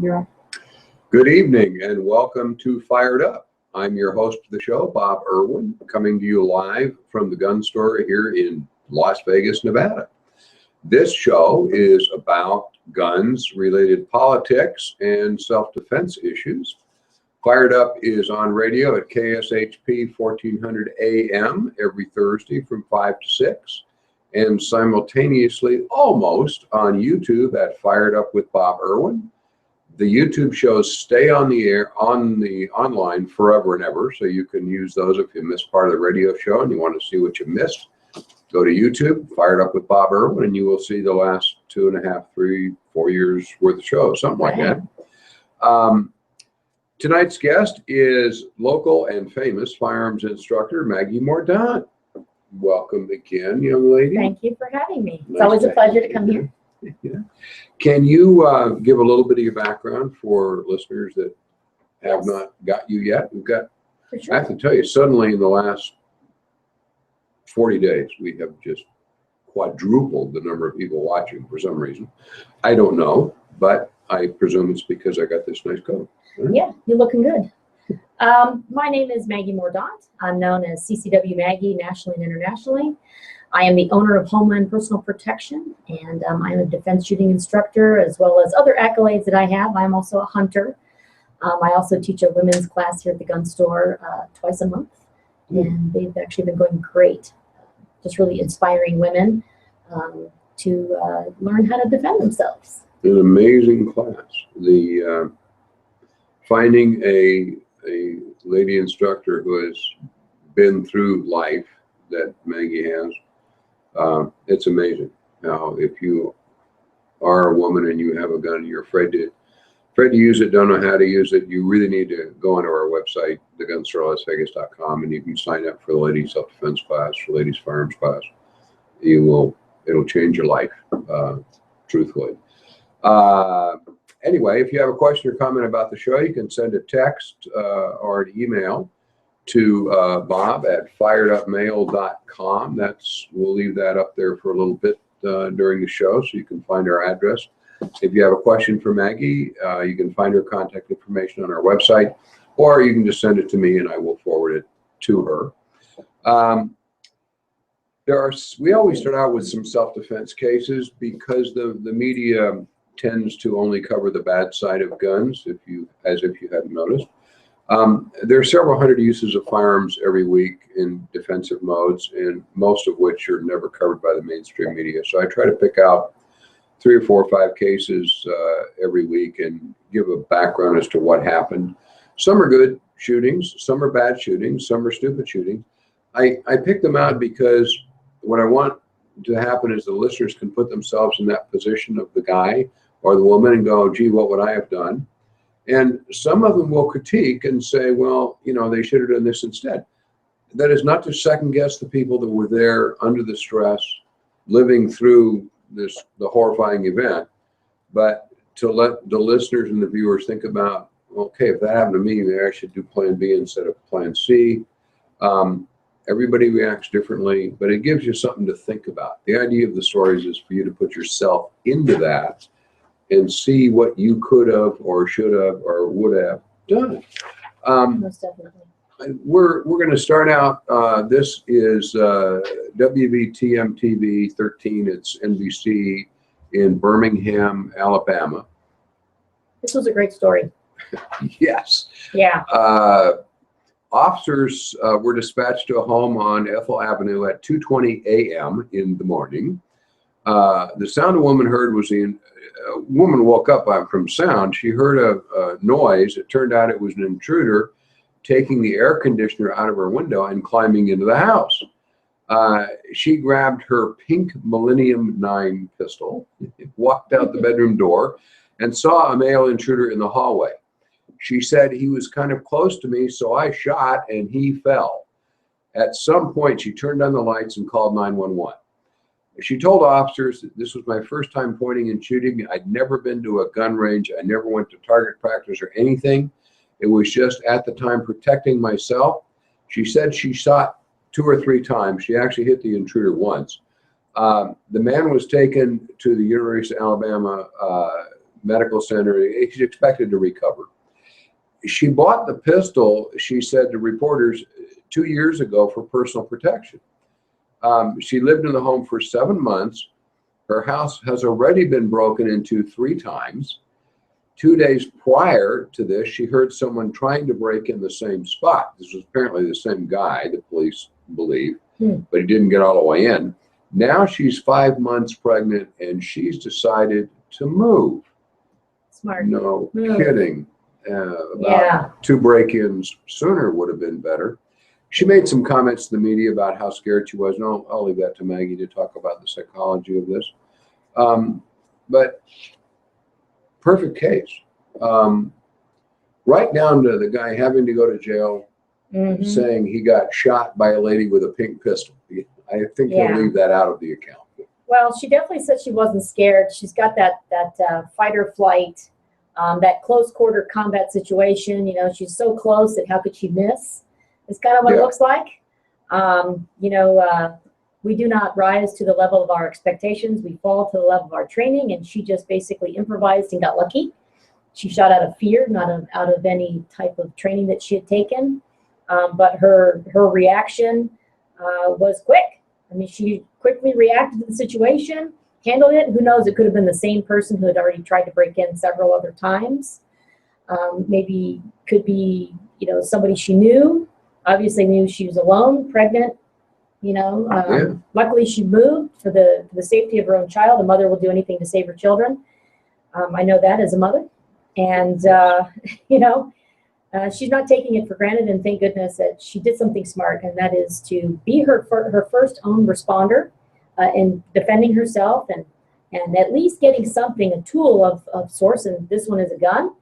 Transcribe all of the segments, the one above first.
Yeah. Good evening and welcome to Fired Up. I'm your host of the show, Bob Irwin, coming to you live from the gun store here in Las Vegas, Nevada. This show is about guns-related politics and self-defense issues. Fired Up is on radio at KSHP 1400 AM every Thursday from 5 to 6, and simultaneously almost on YouTube at Fired Up with Bob Irwin. The YouTube shows stay on the air, online forever and ever, so you can use those if you missed part of the radio show and you want to see what you missed. Go to YouTube, Fired Up with Bob Irwin, and you will see the last 2.5, 3, 4 years worth of shows, something like that. Tonight's guest is local and famous firearms instructor Maggie Mordaunt. Welcome again, young lady. Thank you for having me. It's always a pleasure to come here. Yeah. Can you give a little bit of your background for listeners that have not got you yet? We've got, For sure. I have to tell you, suddenly in the last 40 days, we have just quadrupled the number of people watching for some reason. I don't know, but I presume it's because I got this nice coat. Right? Yeah, you're looking good. My name is Maggie Mordaunt. I'm known as CCW Maggie nationally and internationally. I am the owner of Homeland Personal Protection, and I'm a defense shooting instructor, as well as other accolades that I have. I'm also a hunter. I also teach a women's class here at the gun store twice a month, and they've actually been going great. Just really inspiring women to learn how to defend themselves. An amazing class. The finding a lady instructor who has been through life that Maggie has, it's amazing. Now, if you are a woman and you have a gun and you're afraid to use it, don't know how to use it, you really need to go onto our website, thegunstorelasvegas.com, and you can sign up for the ladies self-defense class, for ladies firearms class. It'll change your life, truthfully. Anyway, if you have a question or comment about the show, you can send a text or an email to Bob at firedupmail.com. We'll leave that up there for a little bit during the show, so you can find our address. If you have a question for Maggie, you can find her contact information on our website, or you can just send it to me and I will forward it to her. We always start out with some self-defense cases because the media tends to only cover the bad side of guns, as if you hadn't noticed. There are several hundred uses of firearms every week in defensive modes, and most of which are never covered by the mainstream media. So I try to pick out 3 or 4 or 5 cases every week and give a background as to what happened. Some are good shootings, some are bad shootings, some are stupid shootings. I pick them out because what I want to happen is the listeners can put themselves in that position of the guy or the woman and go, gee, what would I have done? And some of them will critique and say, well, they should have done this instead. That is not to second guess the people that were there under the stress, living through the horrifying event, but to let the listeners and the viewers think about, okay, if that happened to me, maybe I should do plan B instead of plan C. Everybody reacts differently, but it gives you something to think about. The idea of the stories is for you to put yourself into that and see what you could have or should have or would have done. Most definitely. We're going to start out. This is WVTM-TV 13. It's NBC in Birmingham, Alabama. This was a great story. Yes. Yeah. Officers were dispatched to a home on Ethel Avenue at 2:20 a.m. in the morning. The sound a woman heard was a woman woke up from sound. She heard a noise. It turned out it was an intruder taking the air conditioner out of her window and climbing into the house. She grabbed her pink Millennium 9 pistol, walked out the bedroom door, and saw a male intruder in the hallway. She said, he was kind of close to me, so I shot and he fell. At some point, she turned on the lights and called 911. She told officers that this was my first time pointing and shooting. I'd never been to a gun range. I never went to target practice or anything. It was just at the time protecting myself. She said she shot 2 or 3 times. She actually hit the intruder once. The man was taken to the University of Alabama medical center. He's expected to recover. She bought the pistol, she said to reporters, 2 years ago for personal protection. She lived in the home for 7 months. Her house has already been broken into 3 times. 2 days prior to this, she heard someone trying to break in the same spot. This was apparently the same guy, the police believe, but he didn't get all the way in. Now she's 5 months pregnant and she's decided to move. Smart. No kidding. About 2 break-ins sooner would have been better. She made some comments to the media about how scared she was. No, I'll leave that to Maggie to talk about the psychology of this. But perfect case. Right down to the guy having to go to jail, saying he got shot by a lady with a pink pistol. I think he'll leave that out of the account. Well, she definitely said she wasn't scared. She's got that fight or flight, that close quarter combat situation. You know, she's so close that how could she miss? It's kind of what it looks like. You know, we do not rise to the level of our expectations. We fall to the level of our training, and she just basically improvised and got lucky. She shot out of fear, not out of any type of training that she had taken. But her reaction was quick. I mean, she quickly reacted to the situation, handled it. Who knows? It could have been the same person who had already tried to break in several other times. Maybe could be, you know, somebody she knew. Obviously knew she was alone, pregnant. You know, luckily she moved for the safety of her own child. A mother will do anything to save her children. I know that as a mother, and you know, she's not taking it for granted. And thank goodness that she did something smart, and that is to be her first own responder in defending herself and at least getting something, a tool of sorts. And this one is a gun,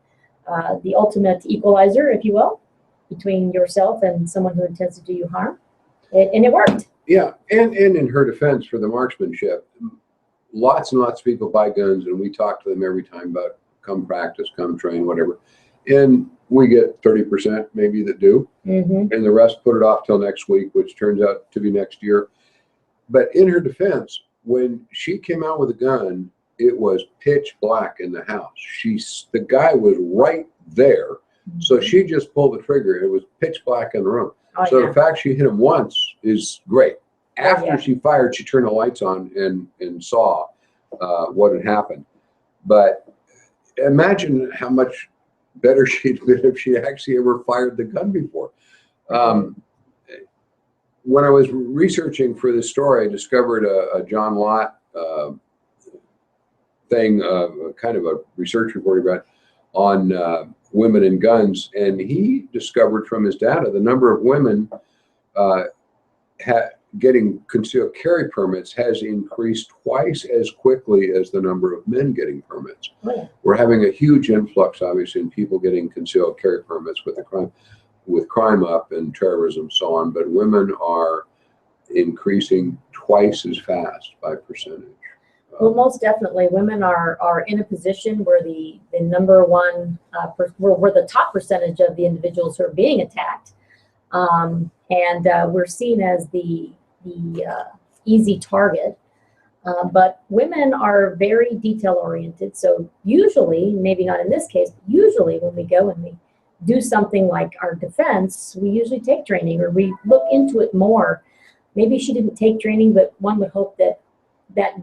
the ultimate equalizer, if you will, between yourself and someone who intends to do you harm. And it worked. Yeah, and in her defense for the marksmanship, lots and lots of people buy guns, and we talk to them every time about come practice, come train, whatever. And we get 30% maybe that do, and the rest put it off till next week, which turns out to be next year. But in her defense, when she came out with a gun, it was pitch black in the house. The guy was right there. So she just pulled the trigger. It was pitch black in the room. So the fact she hit him once is great. After she fired, she turned the lights on and saw what had happened. But imagine how much better she'd been if she actually ever fired the gun before. When I was researching for this story, I discovered a John Lott thing, kind of a research report about on women and guns, and he discovered from his data the number of women getting concealed carry permits has increased twice as quickly as the number of men getting permits. We're having a huge influx, obviously, in people getting concealed carry permits with crime up and terrorism, so on. But women are increasing twice as fast by percentage. Well, most definitely, women are in a position where the number one, we're the top percentage of the individuals who are being attacked, and we're seen as the easy target. But women are very detail oriented. So usually, maybe not in this case, but usually when we go and we do something like our defense, we usually take training or we look into it more. Maybe she didn't take training, but one would hope that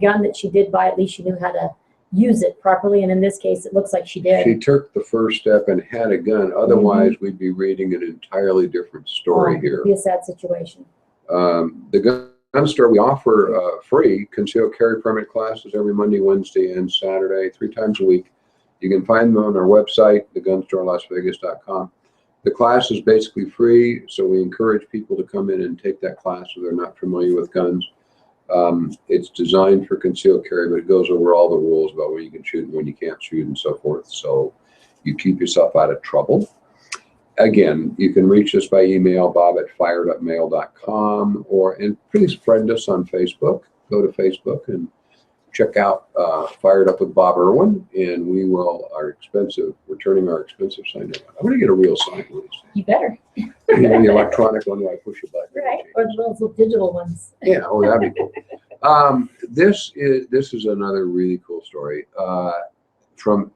gun that she did buy, at least she knew how to use it properly. And in this case, it looks like she did. She took the first step and had a gun. Otherwise, we'd be reading an entirely different story here. It'd be a sad situation. The gun store, we offer free concealed carry permit classes every Monday, Wednesday, and Saturday, 3 times a week. You can find them on our website, thegunstorelasvegas.com. The class is basically free, so we encourage people to come in and take that class if they're not familiar with guns. It's designed for concealed carry, but it goes over all the rules about when you can shoot and when you can't shoot and so forth. So you keep yourself out of trouble. Again, you can reach us by email, bob@firedupmail.com, and please friend us on Facebook. Go to Facebook and check out Fired Up with Bob Irwin, and we will returning our expensive sign. I'm going to get a real sign one of these days. You better. The electronic one where I push a button. Right, or those little digital ones. Yeah, oh, that'd be cool. This is another really cool story. from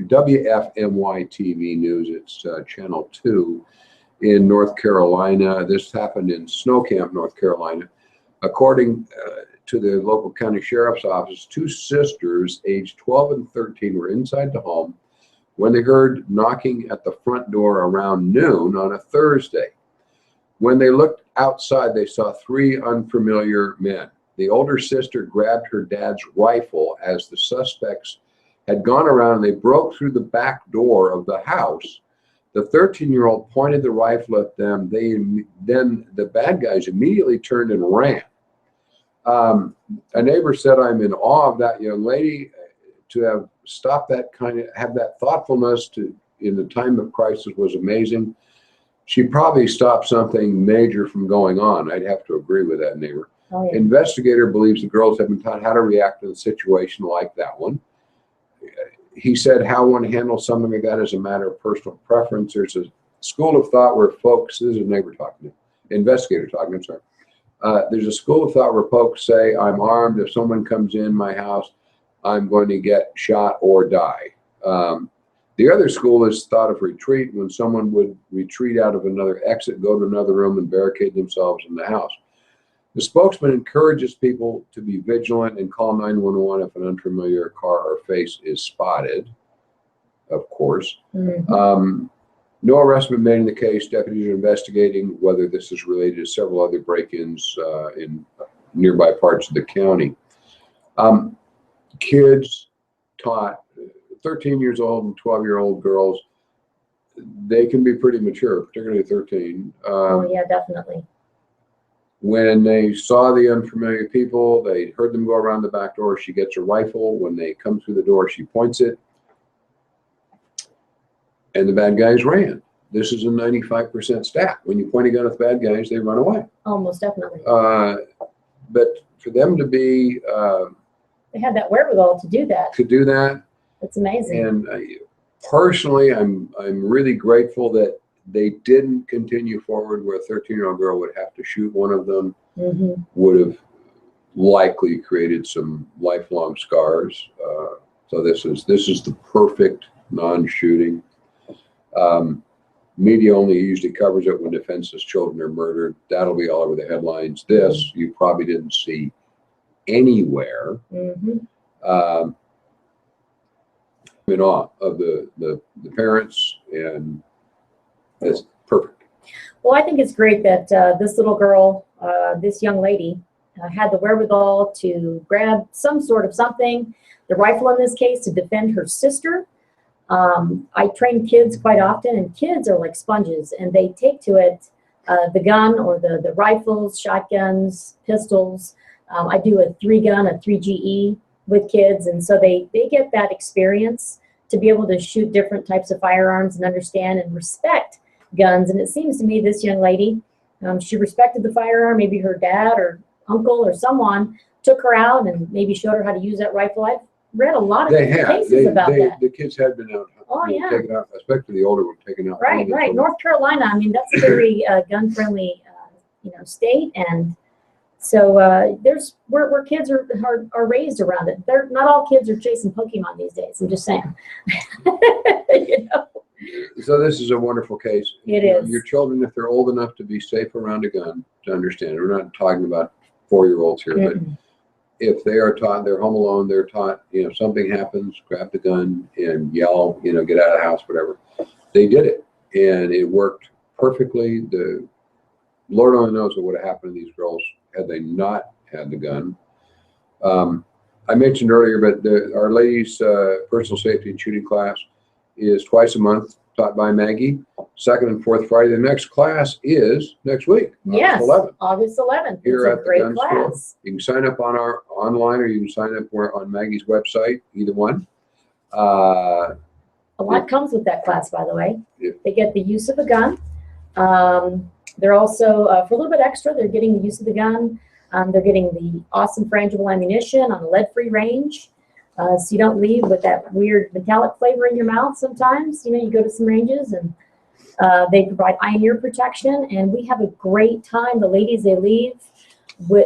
WFMY TV News. It's Channel 2 in North Carolina. This happened in Snow Camp, North Carolina. According to the local county sheriff's office, two sisters aged 12 and 13 were inside the home when they heard knocking at the front door around noon on a Thursday. When they looked outside, they saw three unfamiliar men. The older sister grabbed her dad's rifle as the suspects had gone around. They broke through the back door of the house. The 13-year-old pointed the rifle at them. Then the bad guys immediately turned and ran. A neighbor said, "I'm in awe of that young lady to have stopped that have that thoughtfulness in the time of crisis was amazing. She probably stopped something major from going on." I'd have to agree with that neighbor. Oh, yeah. Investigator believes the girls have been taught how to react to a situation like that one. He said how one handles something like that is a matter of personal preference. There's a school of thought where folks, this is a neighbor talking, investigator talking, I'm sorry. There's a school of thought where folks say, "I'm armed. If someone comes in my house, I'm going to get shot or die." The other school is thought of retreat, when someone would retreat out of another exit, go to another room, and barricade themselves in the house. The spokesman encourages people to be vigilant and call 911 if an unfamiliar car or face is spotted, of course. Mm-hmm. No arrest has been made in the case. Deputies are investigating whether this is related to several other break-ins in nearby parts of the county. Kids taught, 13 years old and 12-year-old girls, they can be pretty mature, particularly 13. Oh, yeah, definitely. When they saw the unfamiliar people, they heard them go around the back door. She gets her rifle. When they come through the door, she points it, and the bad guys ran. This is a 95% stat. When you point a gun at the bad guys, they run away. Almost definitely. But for them to be they had that wherewithal to do that. It's amazing. And personally, I'm really grateful that they didn't continue forward where a 13-year-old girl would have to shoot one of them. Mm-hmm. Would have likely created some lifelong scars. So this is the perfect non-shooting. Media only usually covers it when defenseless children are murdered. That'll be all over the headlines. This you probably didn't see anywhere. Mm-hmm. I'm in awe of the parents, and it's perfect. Well, I think it's great that this little girl, this young lady, had the wherewithal to grab some sort of something, the rifle in this case, to defend her sister. I train kids quite often, and kids are like sponges, and they take to it the gun or the rifles, shotguns, pistols. I do a 3-gun, a 3GE with kids, and so they get that experience to be able to shoot different types of firearms and understand and respect guns. And it seems to me this young lady, she respected the firearm. Maybe her dad or uncle or someone took her out and maybe showed her how to use that rifle. I've read a lot of cases about that. The kids had been out. Oh, yeah. Taken out, especially the older one, taken out. Right. North Carolina, I mean, that's a very gun-friendly, state, and so there's where kids are raised around it. They're not all kids are chasing Pokemon these days. I'm just saying. So this is a wonderful case. It is. Your children, if they're old enough to be safe around a gun, to understand. We're not talking about 4-year-olds here, but if they are taught, they're home alone, they're taught, something happens, grab the gun and yell, get out of the house, whatever. They did it, and it worked perfectly. The Lord only knows what would have happened to these girls had they not had the gun. I mentioned earlier, but Our Lady's personal safety and shooting class is twice a month, taught by Maggie, second and fourth Friday. The next class is next week, yes, August 11th. Here at the gun store. You can sign up on our online, or you can sign up on Maggie's website, either one. A lot comes with that class, by the way. Yeah. They get the use of a gun. They're also, for a little bit extra, they're getting the use of the gun. They're getting the awesome frangible ammunition on a lead-free range. So you don't leave with that weird metallic flavor in your mouth sometimes. You go to some ranges, and they provide eye and ear protection, and we have a great time. The ladies, they leave,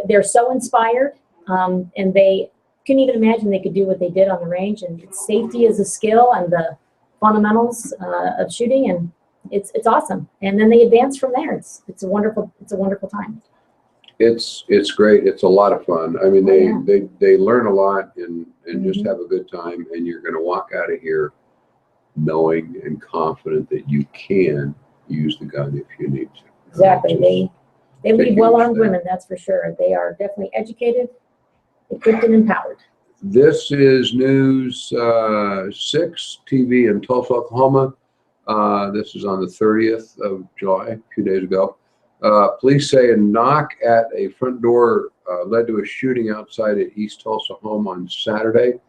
they're so inspired, and they couldn't even imagine they could do what they did on the range. And safety is a skill and the fundamentals of shooting, and it's awesome. And then they advance from there. It's a wonderful time. It's great. It's a lot of fun. I mean, they learn a lot and just have a good time, and you're going to walk out of here knowing and confident that you can use the gun if you need to. Exactly. They leave well-armed women, that's for sure. They are definitely educated, equipped, and empowered. This is News 6 TV in Tulsa, Oklahoma. This is on the 30th of July, a few days ago. Police say a knock at a front door led to a shooting outside an East Tulsa home on Saturday.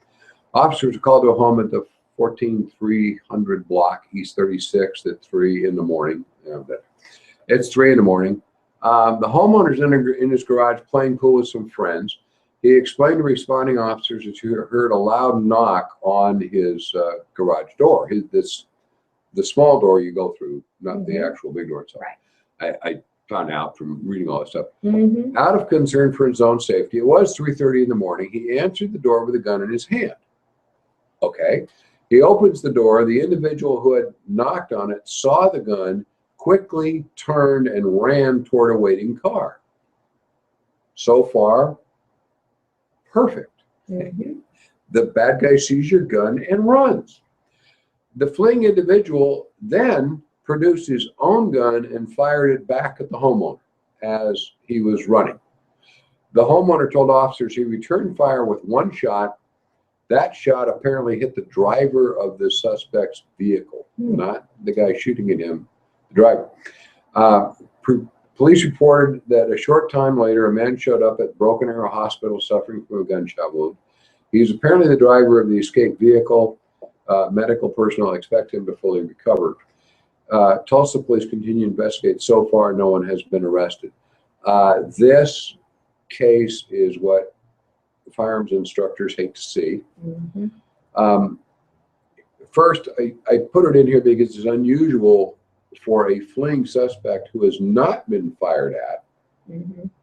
Officers were called to a home at the 14300 block, East 36th at 3 in the morning. It's 3 in the morning. The homeowner's in his garage playing pool with some friends. He explained to responding officers that he heard a loud knock on his garage door. The small door you go through, not the actual big door itself. Right. I found out from reading all this stuff. Out of concern for his own safety, it was 3:30 in the morning. He answered the door with a gun in his hand. Okay. He opens the door. The individual who had knocked on it saw the gun, quickly turned and ran toward a waiting car. So far, perfect. The bad guy sees your gun and runs. The fleeing individual then produced his own gun and fired it back at the homeowner as he was running. The homeowner told officers he returned fire with one shot. That shot apparently hit the driver of the suspect's vehicle, not the guy shooting at him, the driver. Police reported that a short time later, a man showed up at Broken Arrow Hospital suffering from a gunshot wound. He's apparently the driver of the escaped vehicle. Medical personnel expect him to fully recover. Tulsa police continue to investigate. So far, no one has been arrested. This case is what firearms instructors hate to see. First, I put it in here because it's unusual for a fleeing suspect who has not been fired at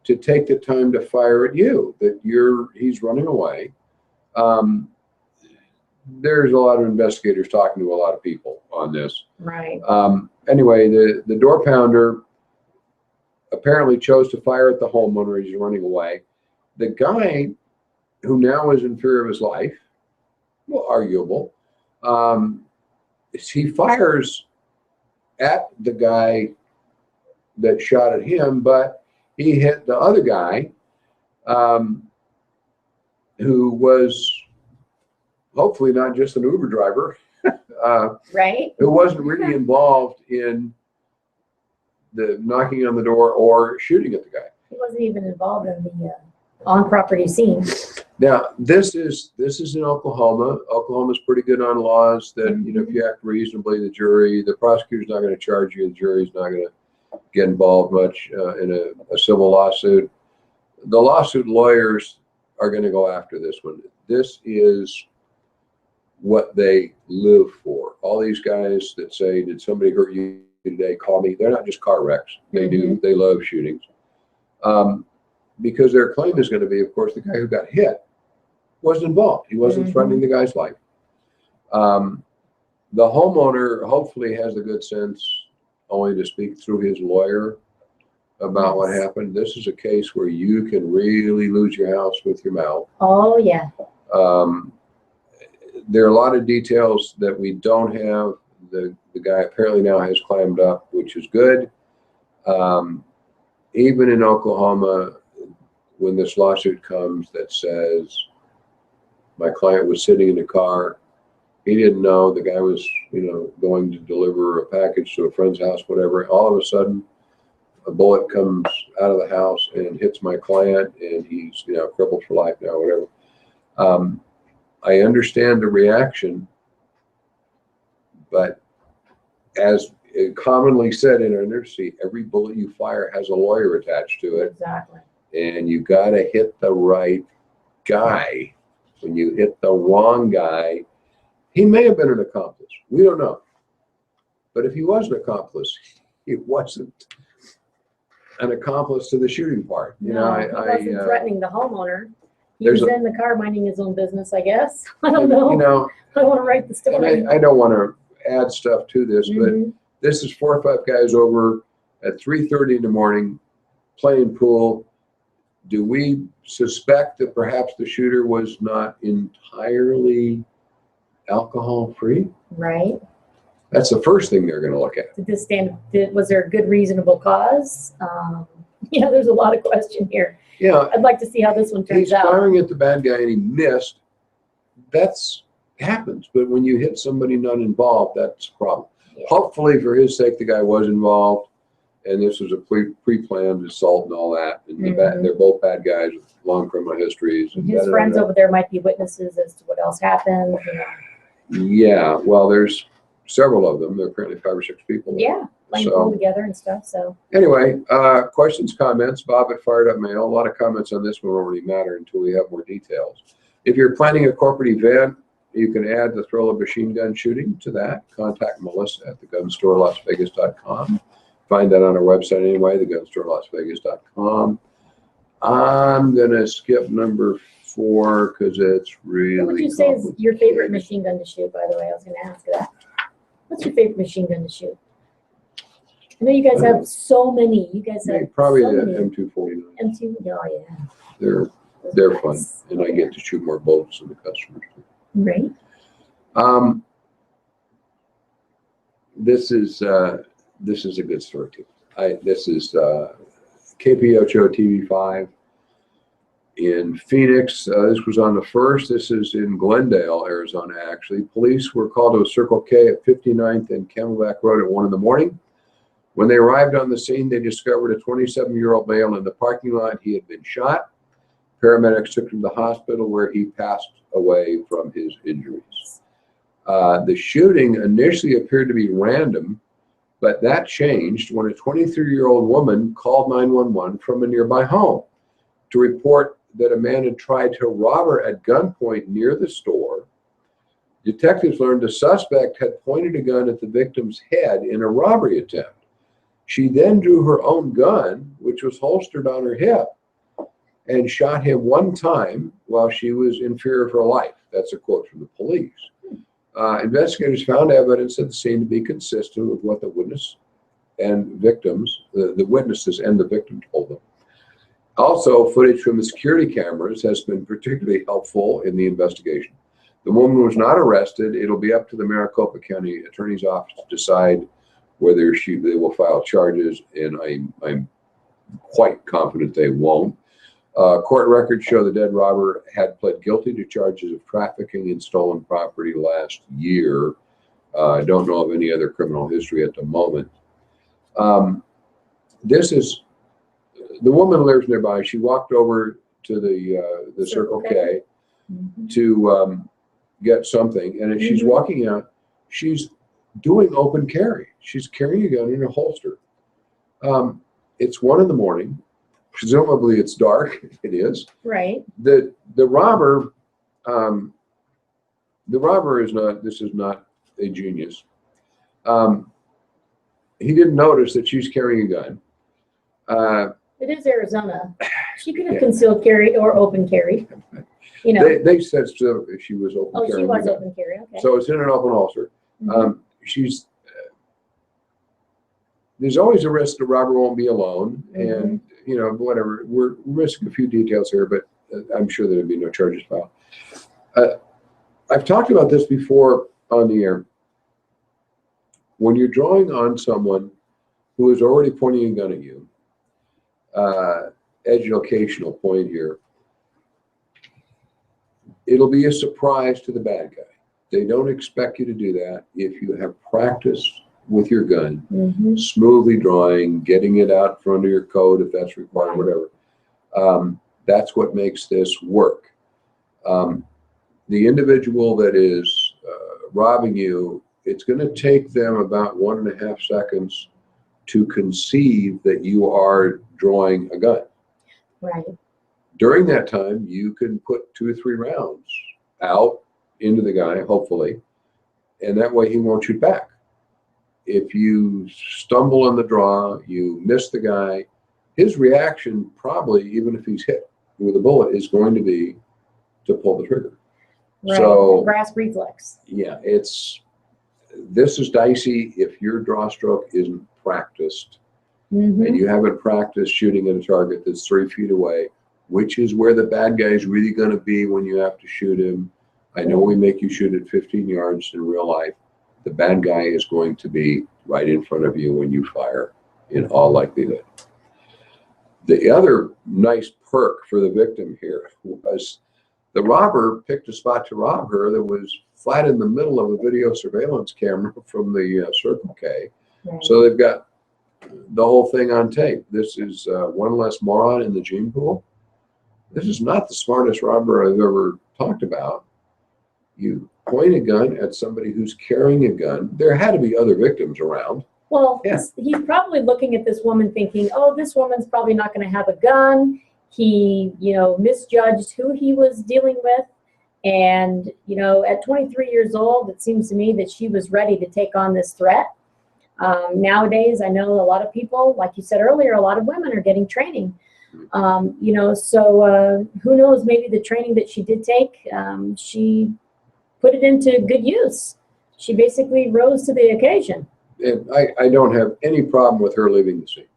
to take the time to fire at you, that he's running away. There's a lot of investigators talking to a lot of people on this. Right. Anyway, the door pounder apparently chose to fire at the homeowner as he's running away. The guy, who now is in fear of his life, well, arguable, he fires at the guy that shot at him, but he hit the other guy, who was hopefully not just an Uber driver, right, who wasn't really involved in the knocking on the door or shooting at the guy. He wasn't even involved in the on-property scene. Now, this is in Oklahoma. Oklahoma's pretty good on laws that, if you act reasonably, the prosecutor's not going to charge you, the jury's not going to get involved much in a civil lawsuit. The lawsuit lawyers are going to go after this one. This is what they live for. All these guys that say, did somebody hurt you today? Call me. They're not just car wrecks. They love shootings. Because their claim is going to be, of course, the guy who got hit wasn't involved. He wasn't threatening the guy's life. The homeowner hopefully has the good sense only to speak through his lawyer about what happened. This is a case where you can really lose your house with your mouth. Oh, yeah. There are a lot of details that we don't have. The guy apparently now has climbed up, which is good. Even in Oklahoma, when this lawsuit comes that says my client was sitting in the car, he didn't know the guy was, going to deliver a package to a friend's house, whatever. All of a sudden, a bullet comes out of the house and hits my client, and he's, crippled for life now, whatever. I understand the reaction, but as commonly said in our industry, every bullet you fire has a lawyer attached to it. Exactly. And you got to hit the right guy. When you hit the wrong guy, he may have been an accomplice. We don't know. But if he was an accomplice, he wasn't an accomplice to the shooting part. He wasn't threatening the homeowner. He was in the car minding his own business, I guess. I don't You know. know, I don't want to write the and story. I don't want to add stuff to this, but Mhm. this is 4 or 5 guys over at 3:30 in the morning playing pool. Do we suspect that perhaps the shooter was not entirely alcohol free? Right. That's the first thing they're going to look at. Was there a good reasonable cause? Yeah, there's a lot of question here. Yeah, I'd like to see how this one turns he's out. firing at the bad guy and he missed. That's happens, but when you hit somebody not involved, that's a problem. Yeah. Hopefully, for his sake, the guy was involved, and this was a pre-planned assault and all that. And they're both bad guys with long criminal histories. And his friends over there might be witnesses as to what else happened. Yeah, well, there's several of them. There are currently 5 or 6 people. Yeah, playing pool together and stuff. So anyway, questions, comments, Bob at Fired Up Mail. A lot of comments on this one won't really matter until we have more details. If you're planning a corporate event, you can add the thrill of machine gun shooting to that. Contact Melissa at thegunstorelasvegas.com. Find that on our website anyway, thegunstorelasvegas.com. I'm going to skip number 4 because it's really what would you say is your favorite machine gun to shoot, by the way? I was going to ask that. What's your favorite machine gun to shoot? I know you guys have so many. You guys have probably so the many. M249. M2, oh yeah. They're fun, and I get to shoot more bullets than the customers do. Right. This is a good story too. This is KPOcho TV5 in Phoenix. This was on the 1st. This is in Glendale, Arizona. Actually, police were called to a Circle K at 59th and Camelback Road at 1 in the morning. When they arrived on the scene, they discovered a 27-year-old male in the parking lot. He had been shot. Paramedics took him to the hospital where he passed away from his injuries. The shooting initially appeared to be random, but that changed when a 23-year-old woman called 911 from a nearby home to report that a man had tried to rob her at gunpoint near the store. Detectives learned the suspect had pointed a gun at the victim's head in a robbery attempt. She then drew her own gun, which was holstered on her hip, and shot him 1 time while she was in fear of her life. That's a quote from the police. Investigators found evidence at the scene to be consistent with what the witness and victims, the witnesses and the victim told them. Also, footage from the security cameras has been particularly helpful in the investigation. The woman was not arrested. It'll be up to the Maricopa County Attorney's Office to decide whether they will file charges, and I'm quite confident they won't. Court records show the dead robber had pled guilty to charges of trafficking in stolen property last year. I don't know of any other criminal history at the moment. The woman lives nearby. She walked over to the Circle K to get something, and as she's walking out, she's doing open carry. She's carrying a gun in a holster. It's 1 in the morning. Presumably it's dark. It is. Right. The robber is not. This is not a genius. He didn't notice that she's carrying a gun. It is Arizona. She could have concealed carry or open carry. You know. They said so if she was open carry. Oh, she was open carry. Okay. So it's in an open holster. There's always a risk the robber won't be alone, and whatever. We're risking a few details here, but I'm sure there'll be no charges filed. I've talked about this before on the air. When you're drawing on someone who is already pointing a gun at you, educational point here, it'll be a surprise to the bad guy. They don't expect you to do that if you have practiced with your gun, smoothly drawing, getting it out from under your coat if that's required, whatever. That's what makes this work. The individual that is robbing you, it's going to take them about 1.5 seconds to conceive that you are drawing a gun. Right. During that time, you can put 2 or 3 rounds out into the guy, hopefully, and that way he won't shoot back. If you stumble on the draw, you miss the guy, his reaction probably, even if he's hit with a bullet, is going to be to pull the trigger. Right. So Grasp reflex. yeah, this is dicey if your draw stroke isn't practiced and you haven't practiced shooting at a target that's 3 feet away, which is where the bad guy is really going to be when you have to shoot him. I know we make you shoot at 15 yards in real life. The bad guy is going to be right in front of you when you fire, in all likelihood. The other nice perk for the victim here was the robber picked a spot to rob her that was flat in the middle of a video surveillance camera from the Circle K. Right. So they've got the whole thing on tape. This is one less moron in the gene pool. This is not the smartest robber I've ever talked about. You point a gun at somebody who's carrying a gun. There had to be other victims around. Well, Yeah. he's probably looking at this woman thinking, oh, this woman's probably not going to have a gun. He, misjudged who he was dealing with. And, at 23 years old, it seems to me that she was ready to take on this threat. Nowadays, I know a lot of people, like you said earlier, a lot of women are getting training. So who knows, maybe the training that she did take, she put it into good use. She basically rose to the occasion. And I don't have any problem with her leaving the scene.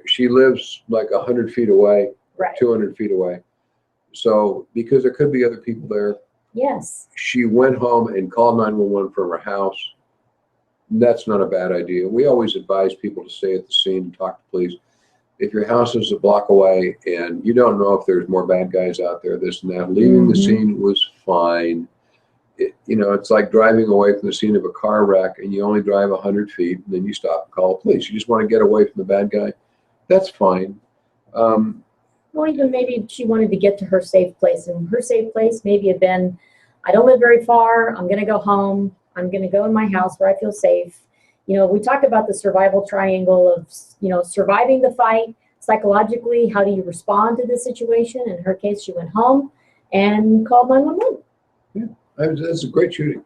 She lives like 100 feet away, Right. 200 feet away. So because there could be other people there, Yes. she went home and called 911 from her house. That's not a bad idea. We always advise people to stay at the scene and talk to police. If your house is a block away and you don't know if there's more bad guys out there, this and that, leaving the scene was fine. It's like driving away from the scene of a car wreck and you only drive 100 feet and then you stop and call the police. You just want to get away from the bad guy. That's fine. Well, even maybe she wanted to get to her safe place, and her safe place maybe had been, I don't live very far. I'm going to go home. I'm going to go in my house where I feel safe. We talk about the survival triangle of, surviving the fight psychologically. How do you respond to the situation? In her case, she went home and called 911. Yeah, that's a great shooting.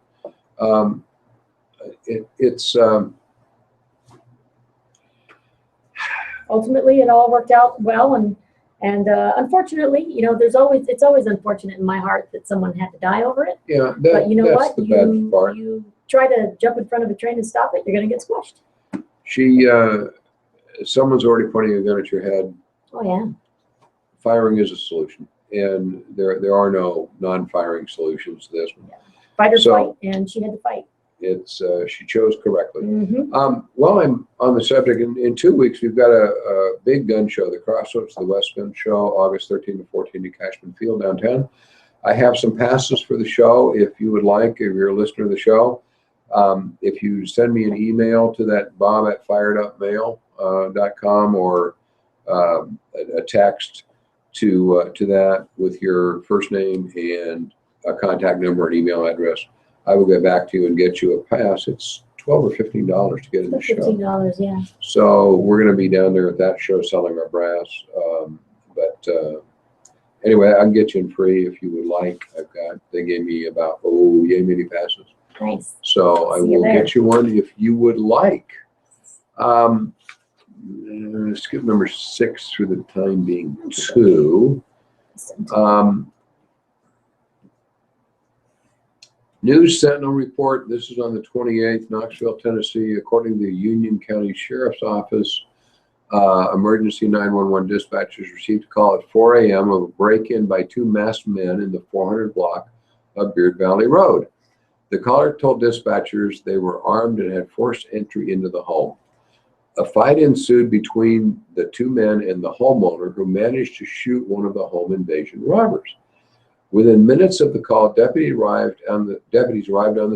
Ultimately, it all worked out well, and unfortunately, it's always unfortunate in my heart that someone had to die over it. Yeah, but you know that's what? the bad part. You try to jump in front of a train and stop it, you're going to get squashed. Someone's already pointing a gun at your head. Oh yeah. Firing is a solution, and there are no non-firing solutions to this. Fight or flight, and she had to fight. She chose correctly. Mm-hmm. I'm on the subject, in 2 weeks we've got a big gun show, the Crossroads of the West Gun Show, August 13 to 14 at Cashman Field downtown. I have some passes for the show if you would like, if you're a listener to the show. If you send me an email to that bob@firedupmail.com or a text to that with your first name and a contact number and email address, I will get back to you and get you a pass. It's $12 or $15 to get in the show. $15, yeah. So we're going to be down there at that show selling our brass. Anyway, I can get you in free if you would like. They gave me about, yay many passes. Nice. So I will get you one if you would like. Skip number 6 for the time being 2. News Sentinel report. This is on the 28th, Knoxville, Tennessee. According to the Union County Sheriff's Office, emergency 911 dispatchers received a call at 4 a.m. of a break-in by 2 masked men in the 400 block of Beard Valley Road. The caller told dispatchers they were armed and had forced entry into the home. A fight ensued between the 2 men and the homeowner, who managed to shoot one of the home invasion robbers. Within minutes of the call, deputies arrived on the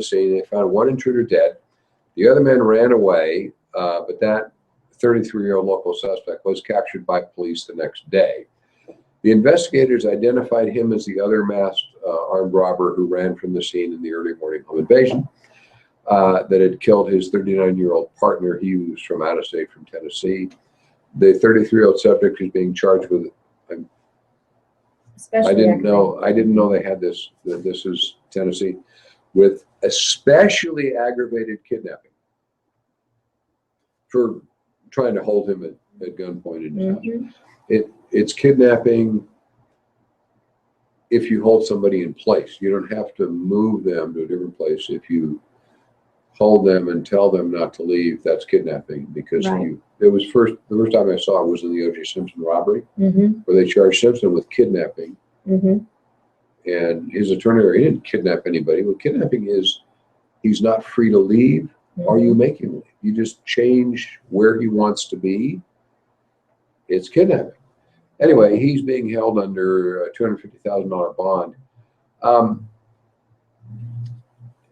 scene. They found one intruder dead. The other man ran away, but that 33-year-old local suspect was captured by police the next day. The investigators identified him as the other masked armed robber who ran from the scene in the early morning home invasion that had killed his 39-year-old partner. He was from out of state, from Tennessee. The 33-year-old subject is being charged with. I didn't know they had this. This is Tennessee, with especially aggravated kidnapping for trying to hold him at gunpoint in his house. It's kidnapping, if you hold somebody in place. You don't have to move them to a different place. If you hold them and tell them not to leave, that's kidnapping, because Right. the first time I saw it was in the O.J. Simpson robbery, Mm-hmm. where they charged Simpson with kidnapping, Mm-hmm. and his attorney, he didn't kidnap anybody. What kidnapping is, he's not free to leave, or you make him leave. You just change where he wants to be. It's kidnapping. Anyway, he's being held under a $250,000 bond.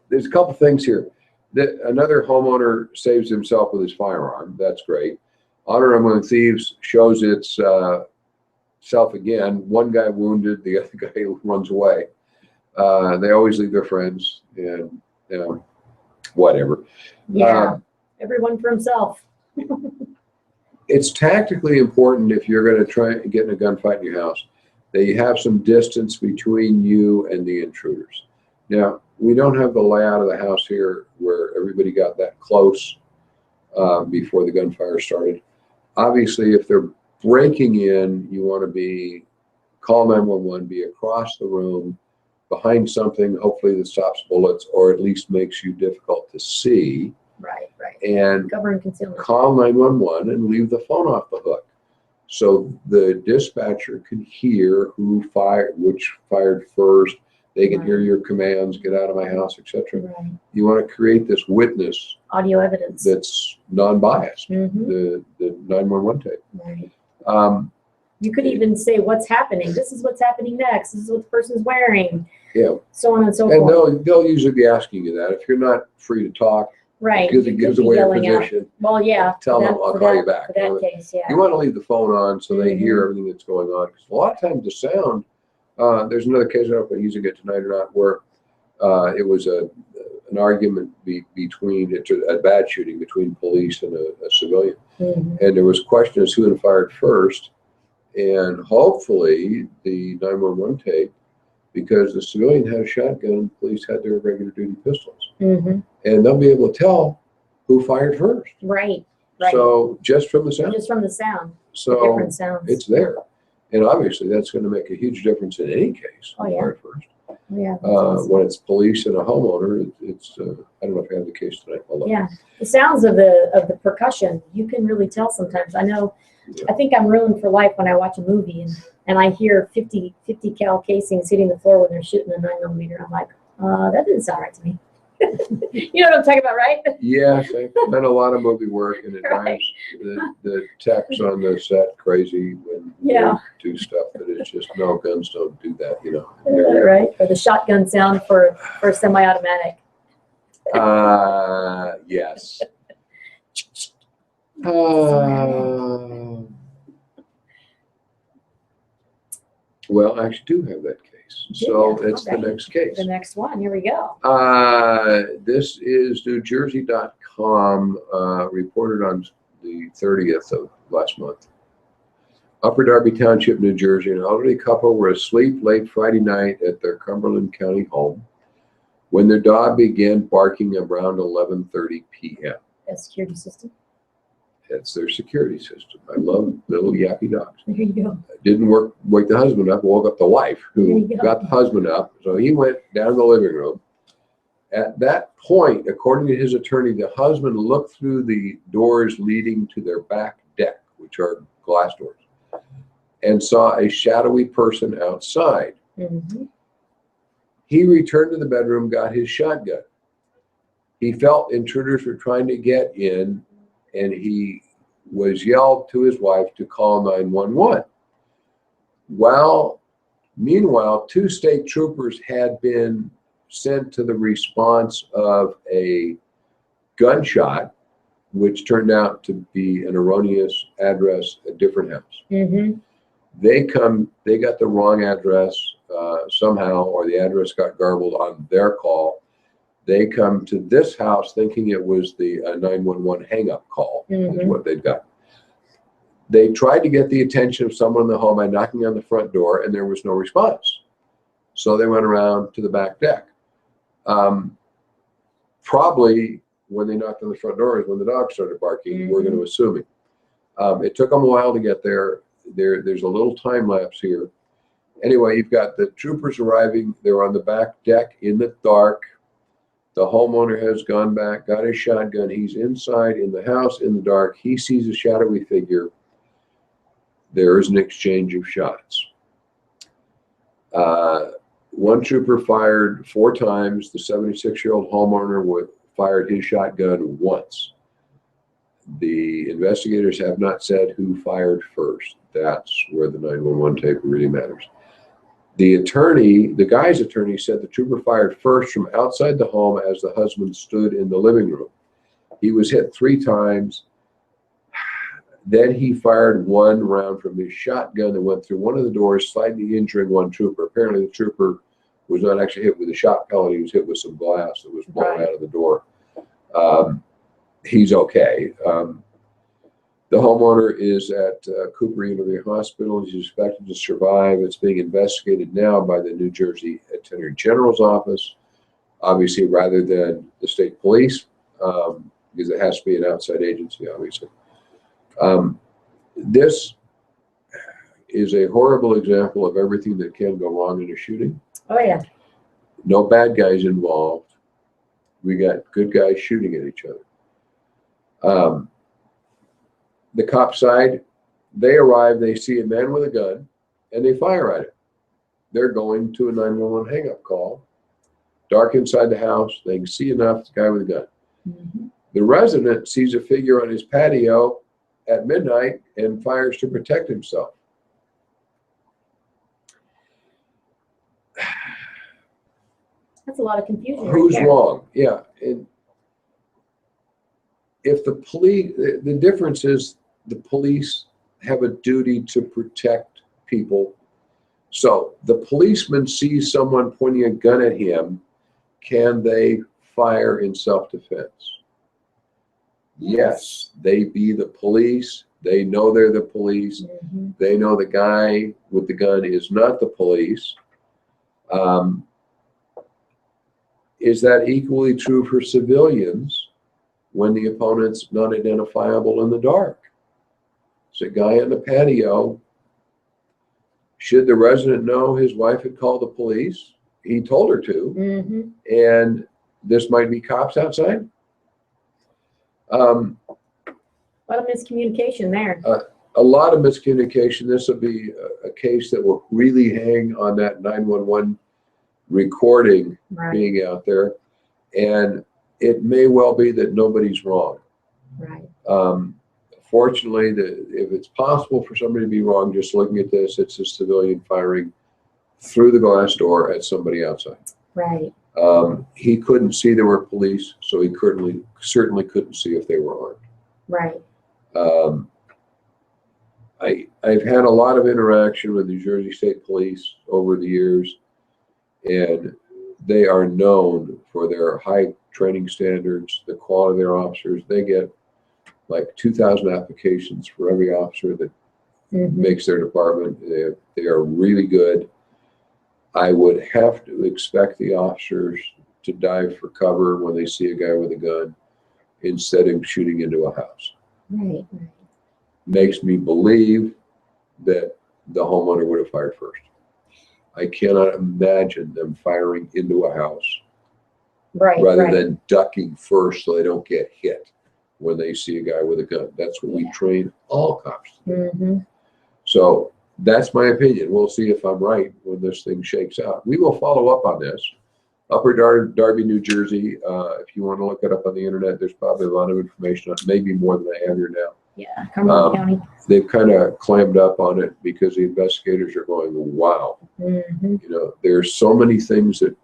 There's a couple things here. Another homeowner saves himself with his firearm. That's great. Honor Among Thieves shows its self again. One guy wounded, the other guy runs away. They always leave their friends, and whatever. Yeah, everyone for himself. It's tactically important, if you're going to try and get in a gunfight in your house, that you have some distance between you and the intruders. Now, we don't have the layout of the house here where everybody got that close before the gunfire started. Obviously, if they're breaking in, you want to call 911, be across the room, behind something, hopefully that stops bullets, or at least makes you difficult to see. Right, right. And Cover and concealment. call 911 and leave the phone off the hook, so the dispatcher can hear which fired first. They can hear your commands, get out of my house, etc. Right. You want to create this witness, audio evidence, that's non-biased, Mm-hmm. the 911 tape. Right. You could even say what's happening. This is what's happening next. This is what the person's wearing. Yeah. So on and so And forth. they'll usually be asking you that. If you're not free to talk, Right. because it gives away your position. Well, yeah. Tell them, I'll call you back. For that case, yeah. You want to leave the phone on so they hear everything that's going on. Because a lot of times the sound, there's another case, I don't know if I'm using it tonight or not, where it was an argument between, a bad shooting between police and a civilian. Mm-hmm. And there was question as to who had fired first. And hopefully the 911 tape, because the civilian had a shotgun, police had their regular duty pistols. Mm-hmm. And they'll be able to tell who fired first. Right, right. So just from the sound. Just from the sound. So the different sounds. it's there. And obviously that's going to make a huge difference in any case. Oh, yeah. Fired first. Yeah. Awesome. When it's police and a homeowner, it's I don't know if I have the case tonight. Yeah. The sounds of the percussion, you can really tell sometimes. I know, I think I'm ruined for life when I watch a movie and I hear 50 cal casings hitting the floor when they're shooting a 9mm. I'm like, that didn't sound right to me. You know what I'm talking about, right? Yes, I've done a lot of movie work, and it Right. drives the techs on the set crazy when they do stuff that it's just, no, guns don't do that, you know. Right. Or the shotgun sound for semi-automatic. Yes. Well, I actually do have that case. So it's the next case. The next one. Here we go. This is NewJersey.com, reported on the 30th of last month. Upper Darby Township, New Jersey, an elderly couple were asleep late Friday night at their Cumberland County home when their dog began barking around 11:30 p.m. A security system. That's their security system. I love little yappy dogs. There you go. Didn't wake the husband up, woke up the wife, who got the husband up. So he went down the living room. At that point, according to his attorney, the husband looked through the doors leading to their back deck, which are glass doors, and saw a shadowy person outside. Mm-hmm. He returned to the bedroom, got his shotgun. He felt intruders were trying to get in, and he was yelled to his wife to call 911. Meanwhile, 2 state troopers had been sent to the response of a gunshot, which turned out to be an erroneous address, a different house. Mm-hmm. They got the wrong address somehow, or the address got garbled on their call. They come to this house thinking it was the 911 hang-up call, is what they'd got. They tried to get the attention of someone in the home by knocking on the front door, and there was no response. So they went around to the back deck. Probably when they knocked on the front door is when the dog started barking, we're going to assume it. It took them a while to get there. There's a little time lapse here. Anyway, you've got the troopers arriving. They're on the back deck in the dark. The homeowner has gone back, got his shotgun. He's inside in the house in the dark. He sees a shadowy figure. There is an exchange of shots. One trooper fired 4 times. The 76-year-old homeowner fired his shotgun once. The investigators have not said who fired first. That's where the 911 tape really matters. The guy's attorney said the trooper fired first from outside the home as the husband stood in the living room. He was hit 3 times. Then he fired 1 round from his shotgun that went through one of the doors, slightly injuring one trooper. Apparently the trooper was not actually hit with a shot pellet. He was hit with some glass that was blown out of the door. He's okay. The homeowner is at Cooper University Hospital. He's expected to survive. It's being investigated now by the New Jersey Attorney General's office, obviously, rather than the state police, because it has to be an outside agency, obviously. This is a horrible example of everything that can go wrong in a shooting. Oh, yeah. No bad guys involved. We got good guys shooting at each other. The cop side, they arrive, they see a man with a gun, and they fire at it. They're going to a 911 hang-up call. Dark inside the house, they can see enough, the guy with a gun. Mm-hmm. The resident sees a figure on his patio at midnight and fires to protect himself. That's a lot of confusion. Who's right wrong? Yeah. And if the police, the difference is the police have a duty to protect people. So the policeman sees someone pointing a gun at him. Can they fire in self-defense? Yes, they be the police. They know they're the police. Mm-hmm. They know the guy with the gun is not the police. Is that equally true for civilians when the opponent's not identifiable in the dark? It's a guy on the patio. Should the resident know his wife had called the police? He told her to. Mm-hmm. And this might be cops outside. A lot of miscommunication there. A lot of miscommunication. This will be a case that will really hang on that 911 recording being out there. And it may well be that nobody's wrong. Right. Fortunately, if it's possible for somebody to be wrong, just looking at this, it's a civilian firing through the glass door at somebody outside. Right. He couldn't see there were police, so he certainly couldn't see if they were armed. Right. I've had a lot of interaction with the Jersey State Police over the years, and they are known for their high training standards, the quality of their officers. They get like 2,000 applications for every officer that makes their department. They are really good. I would have to expect the officers to dive for cover when they see a guy with a gun instead of shooting into a house. Right. Makes me believe that the homeowner would have fired first. I cannot imagine them firing into a house rather than ducking first so they don't get hit when they see a guy with a gun. That's what we train all cops to do. So that's my opinion. We'll see if I'm right when this thing shakes out. We will follow up on this. Upper Darby, New Jersey. If you want to look it up on the internet, there's probably a lot of information on it, maybe more than I have here now. Yeah, Cumberland County. They've kind of clammed up on it because the investigators are going, wow. You know, there's so many things that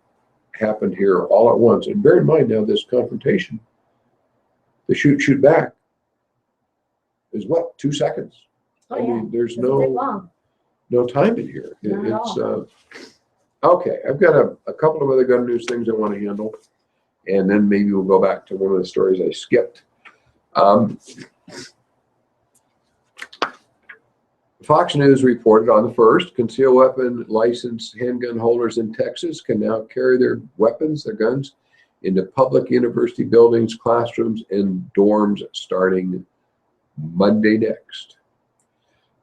happened here all at once. And bear in mind now, this confrontation, the shoot back is what, 2 seconds? Oh, I mean, there's doesn't take long. no time in here. Not at all. Okay. I've got a couple of other gun news things I want to handle, and then maybe we'll go back to one of the stories I skipped. Fox News reported on the 1st, concealed weapon licensed handgun holders in Texas can now carry their weapons, their guns, into public university buildings, classrooms, and dorms starting Monday next.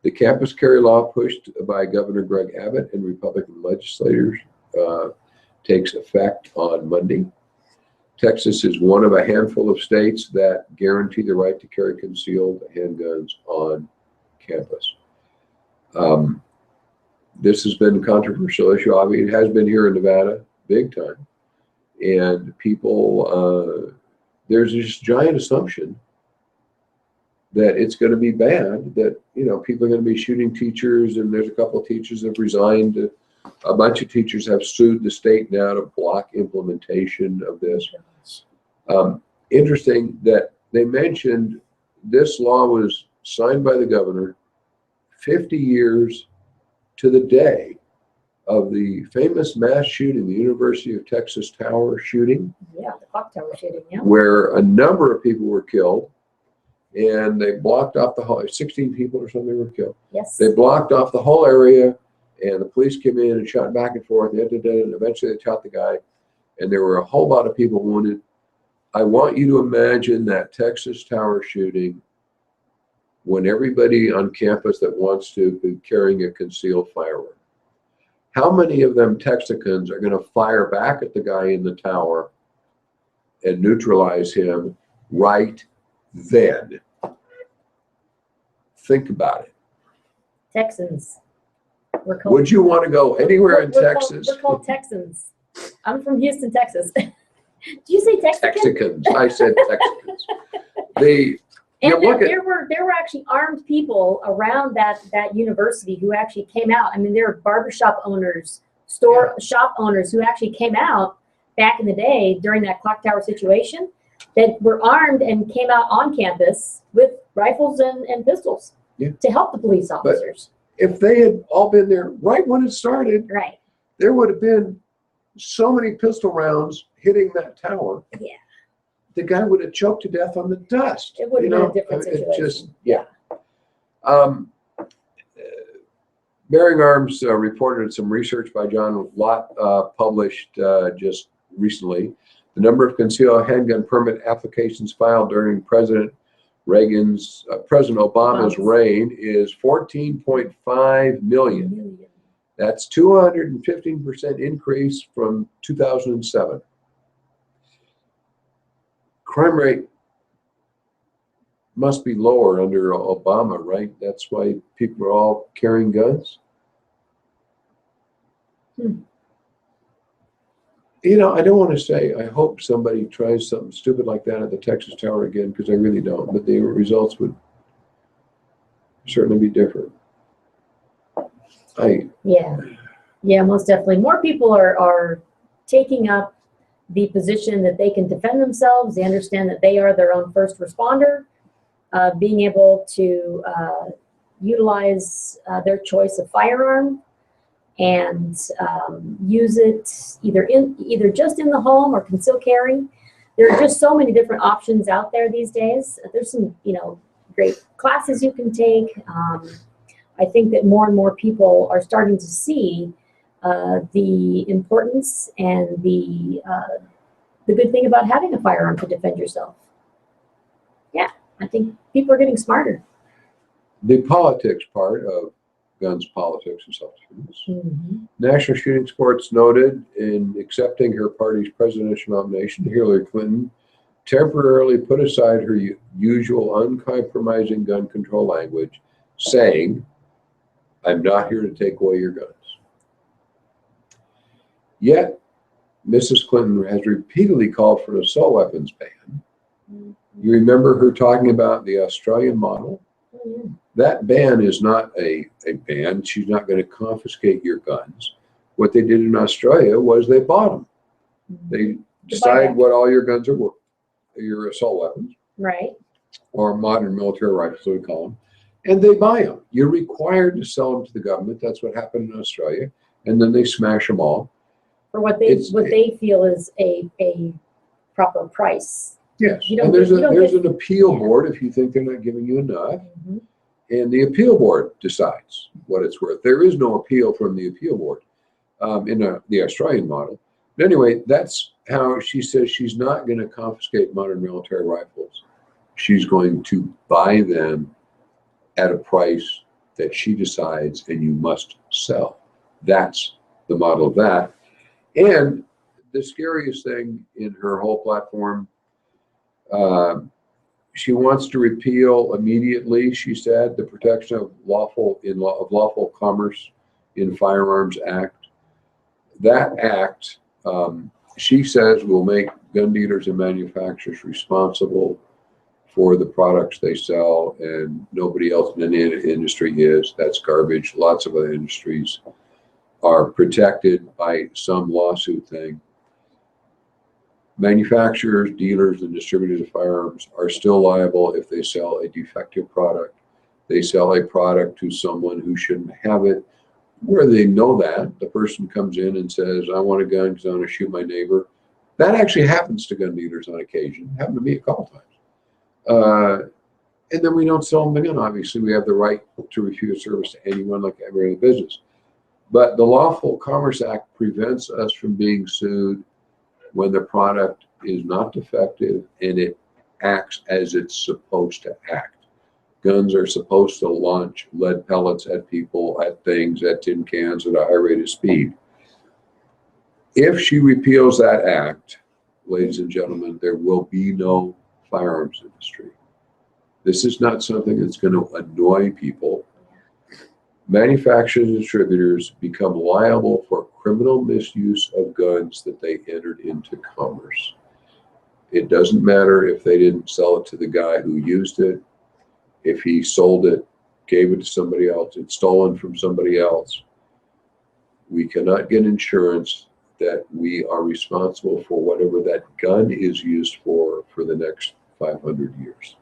The campus carry law pushed by Governor Greg Abbott and Republican legislators takes effect on Monday. Texas is one of a handful of states that guarantee the right to carry concealed handguns on campus. This has been a controversial issue. I mean, it has been here in Nevada, big time. And people, there's this giant assumption that it's going to be bad, that, you know, people are going to be shooting teachers, and there's a couple of teachers that have resigned. A bunch of teachers have sued the state now to block implementation of this. Interesting that they mentioned this law was signed by the governor 50 years to the day of the famous mass shooting, the University of Texas Tower shooting. Yeah, the clock tower shooting, yeah. Where a number of people were killed, and they blocked off the whole, 16 people or something were killed. Yes. They blocked off the whole area, and the police came in and shot back and forth, and eventually they shot the guy, and there were a whole lot of people wounded. I want you to imagine that Texas Tower shooting when everybody on campus that wants to be carrying a concealed firearm. How many of them Texicans are going to fire back at the guy in the tower and neutralize him right then? Think about it. Texans. We're called, Would you want to go anywhere in Texas? We're called Texans. I'm from Houston, Texas. Did you say Texican? Texicans. I said Texicans. And there were actually armed people around that university who actually came out. I mean, there were barbershop owners, shop owners who actually came out back in the day during that clock tower situation that were armed and came out on campus with rifles and pistols to help the police officers. But if they had all been there right when it started, right, there would have been so many pistol rounds hitting that tower. Yeah. The guy would have choked to death on the dust. It would have been a different situation. Just, yeah. Bearing Arms reported some research by John Lott published just recently. The number of concealed handgun permit applications filed during President Obama's reign is 14.5 million. That's 215% increase from 2007. Crime rate must be lower under Obama, right? That's why people are all carrying guns. You know, I don't want to say, I hope somebody tries something stupid like that at the Texas Tower again, because I really don't, but the results would certainly be different. Yeah, most definitely. More people are taking up the position that they can defend themselves. They understand that they are their own first responder, being able to utilize their choice of firearm and use it either just in the home or concealed carry. There are just so many different options out there these days. There's some, great classes you can take. I think that more and more people are starting to see the importance and the good thing about having a firearm to defend yourself. Yeah, I think people are getting smarter. The politics part of guns, politics, and self-defense. National Shooting Sports noted in accepting her party's presidential nomination, Hillary Clinton temporarily put aside her usual uncompromising gun control language, saying, "I'm not here to take away your guns." Yet, Mrs. Clinton has repeatedly called for an assault weapons ban. You remember her talking about the Australian model? That ban is not a ban. She's not going to confiscate your guns. What they did in Australia was they bought them. They decide what all your guns are worth, your assault weapons. Right. Or modern military rifles, we call them. And they buy them. You're required to sell them to the government. That's what happened in Australia. And then they smash them all. For what they feel is a proper price. Yes, and there's an appeal board if you think they're not giving you enough, and the appeal board decides what it's worth. There is no appeal from the appeal board in the Australian model. But anyway, that's how she says she's not going to confiscate modern military rifles. She's going to buy them at a price that she decides and you must sell. That's the model of that. And the scariest thing in her whole platform, she wants to repeal immediately, she said, the Protection of Lawful Commerce in Firearms Act. That act, she says, will make gun dealers and manufacturers responsible for the products they sell, and nobody else in any industry is. That's garbage. Lots of other industries are protected by some lawsuit thing. Manufacturers, dealers, and distributors of firearms are still liable if they sell a defective product. They sell a product to someone who shouldn't have it, where they know that. The person comes in and says, I want a gun because I want to shoot my neighbor. That actually happens to gun dealers on occasion. It happened to me a couple times. And then we don't sell them the gun. Obviously, we have the right to refuse service to anyone like every other business. But the Lawful Commerce Act prevents us from being sued when the product is not defective and it acts as it's supposed to act. Guns are supposed to launch lead pellets at people, at things, at tin cans at a high rate of speed. If she repeals that act, ladies and gentlemen, there will be no firearms industry. This is not something that's going to annoy people. Manufacturers and distributors become liable for criminal misuse of guns that they entered into commerce. It doesn't matter if they didn't sell it to the guy who used it, if he sold it, gave it to somebody else, it's stolen from somebody else. We cannot get insurance that we are responsible for whatever that gun is used for the next 500 years.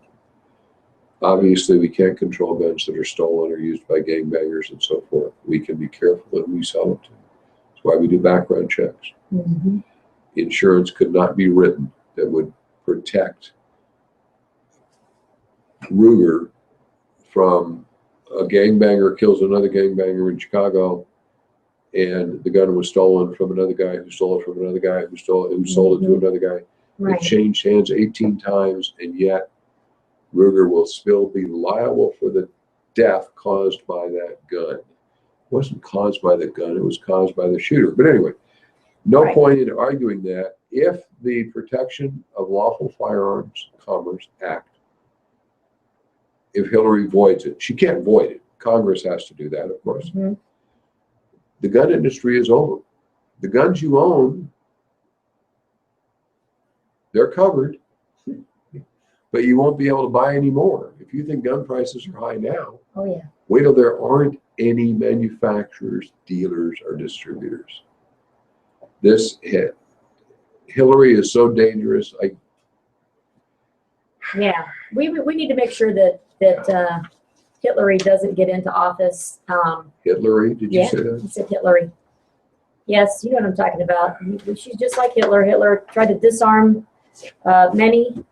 Obviously, we can't control guns that are stolen or used by gangbangers and so forth. We can be careful that we sell them to. That's why we do background checks. Mm-hmm. Insurance could not be written that would protect Ruger from a gangbanger kills another gangbanger in Chicago, and the gun was stolen from another guy who stole it from another guy who sold it to another guy. Right. It changed hands 18 times, and yet Ruger will still be liable for the death caused by that gun. It wasn't caused by the gun, it was caused by the shooter. But anyway, no Right. point in arguing that. If the Protection of Lawful Firearms Commerce Act, if Hillary voids it, she can't void it. Congress has to do that, of course. Mm-hmm. The gun industry is over. The guns you own, they're covered, but you won't be able to buy any more. If you think gun prices are high now, Oh yeah. wait till there aren't any manufacturers, dealers, or distributors. This hit. Hillary is so dangerous. Yeah. We need to make sure that Hillary doesn't get into office. Hillary, did you Yeah, say that? I said Hillary. Yes, you know what I'm talking about. She's just like Hitler. Hitler tried to disarm many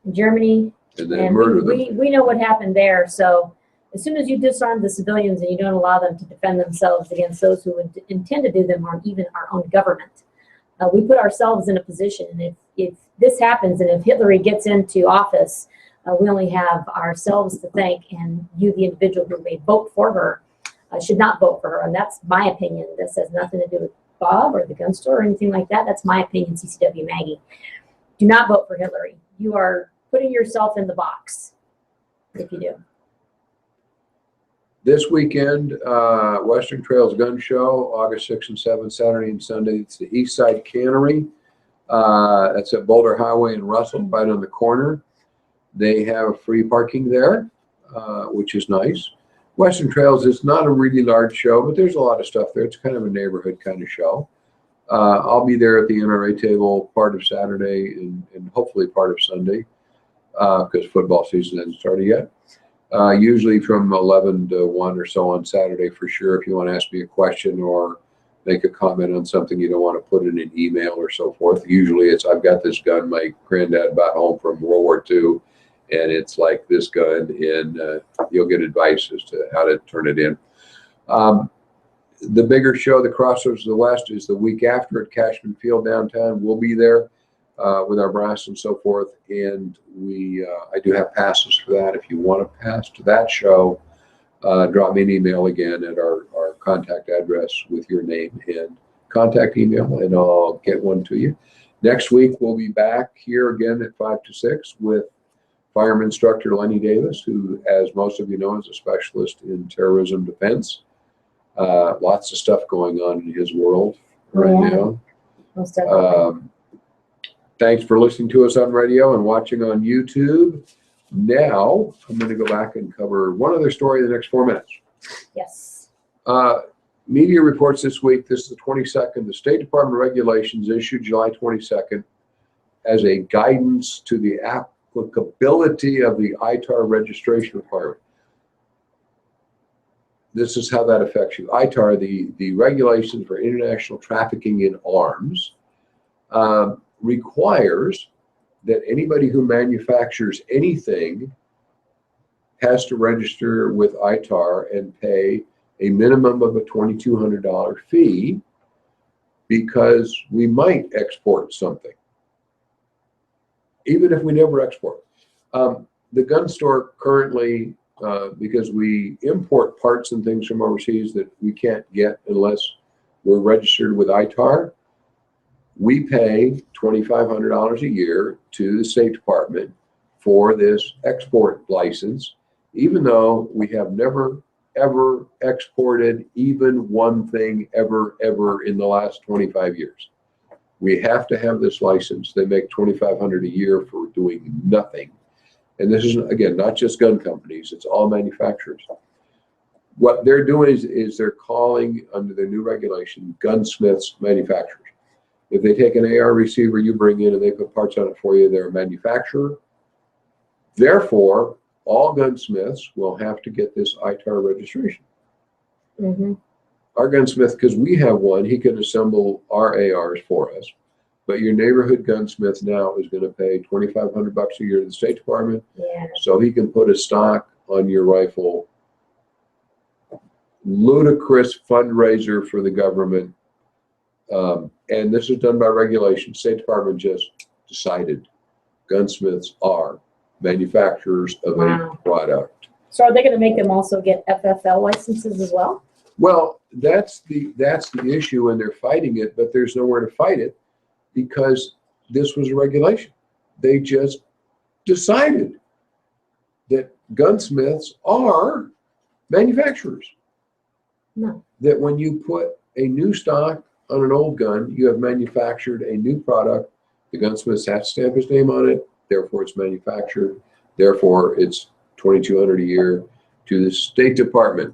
in Germany, And then and murder them. we know what happened there. So as soon as you disarm the civilians and you don't allow them to defend themselves against those who would intend to do them, or even our own government, we put ourselves in a position. And if this happens, and if Hillary gets into office, we only have ourselves to thank, and you, the individual who may vote for her, should not vote for her. And that's my opinion. This has nothing to do with Bob or the gun store or anything like that. That's my opinion, CCW Maggie. Do not vote for Hillary. You are putting yourself in the box if you do. This weekend, Western Trails Gun Show, August 6th and 7th, Saturday and Sunday. It's the East Side Cannery. That's at Boulder Highway in Russell, right on the corner. They have free parking there, which is nice. Western Trails is not a really large show, but there's a lot of stuff there. It's kind of a neighborhood kind of show. I'll be there at the NRA table part of Saturday and hopefully part of Sunday, because football season hasn't started yet. Usually from 11 to 1 or so on Saturday for sure. If you want to ask me a question or make a comment on something you don't want to put in an email or so forth. Usually it's, I've got this gun my granddad brought home from World War II, and it's like this gun, and you'll get advice as to how to turn it in. The bigger show, the Crossroads of the West, is the week after at Cashman Field downtown. We'll be there with our brass and so forth, and I do have passes for that. If you want to pass to that show, drop me an email again at our contact address with your name and contact email, and I'll get one to you. Next week, we'll be back here again at 5 to 6 with Fireman Instructor Lenny Davis, who, as most of you know, is a specialist in terrorism defense. Lots of stuff going on in his world right now. Most definitely. Thanks for listening to us on radio and watching on YouTube. Now, I'm going to go back and cover one other story in the next 4 minutes. Yes. Media reports this week, this is the 22nd, the State Department regulations issued July 22nd as a guidance to the applicability of the ITAR registration requirement. This is how that affects you. ITAR, the regulations for international trafficking in arms, requires that anybody who manufactures anything has to register with ITAR and pay a minimum of a $2,200 fee because we might export something, even if we never export. The gun store currently, because we import parts and things from overseas that we can't get unless we're registered with ITAR, we pay $2,500 a year to the State Department for this export license, even though we have never, ever exported even one thing ever in the last 25 years. We have to have this license. They make $2,500 a year for doing nothing. And this is, again, not just gun companies, it's all manufacturers. What they're doing is they're calling, under their new regulation, gunsmiths manufacturers. If they take an AR receiver you bring in and they put parts on it for you, they're a manufacturer. Therefore, all gunsmiths will have to get this ITAR registration. Mm-hmm. Our gunsmith, because we have one, he can assemble our ARs for us. But your neighborhood gunsmith now is going to pay $2,500 a year to the State Department, so he can put a stock on your rifle. Ludicrous fundraiser for the government. And this is done by regulation. State Department just decided gunsmiths are manufacturers of a product. So are they going to make them also get FFL licenses as well? Well, that's the issue, and they're fighting it, but there's nowhere to fight it because this was a regulation. They just decided that gunsmiths are manufacturers. No. That when you put a new stock on an old gun, you have manufactured a new product. The gunsmith has to stamp his name on it. Therefore, it's manufactured. Therefore, it's $2,200 a year to the State Department.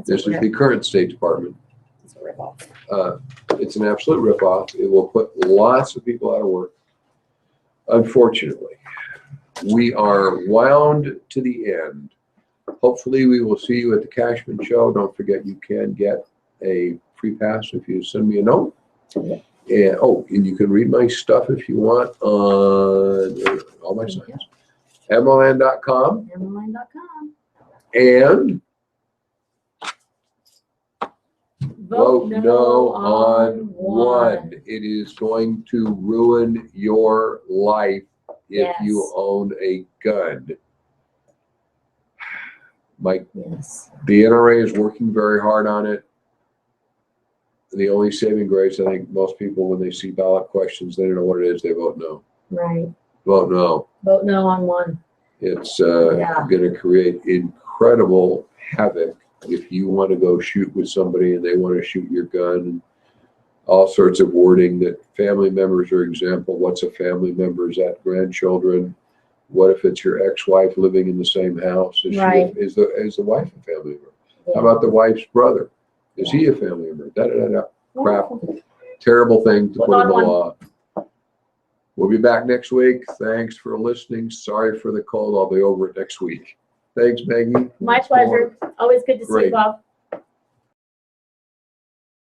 This is the current State Department. It's a ripoff. It's an absolute ripoff. It will put lots of people out of work. Unfortunately, we are wound to the end. Hopefully, we will see you at the Cashman Show. Don't forget, you can get a free pass if you send me a note. Okay. And you can read my stuff if you want on all my sites. MLN.com. MLN.com. And Vote no on one. It is going to ruin your life if you own a gun. Mike, the NRA is working very hard on it. The only saving grace, I think most people, when they see ballot questions, they don't know what it is, they vote no. Right. Vote no. Vote no on one. It's going to create incredible havoc if you want to go shoot with somebody and they want to shoot your gun. And all sorts of wording that family members are example. What's a family member? Is that grandchildren? What if it's your ex-wife living in the same house? Is the wife a family member? How about the wife's brother? Is he a family member? Crap. Terrible thing to put in the law. We'll be back next week. Thanks for listening. Sorry for the cold. I'll be over it next week. Thanks, Maggie. My pleasure. Always good to see you, Bob.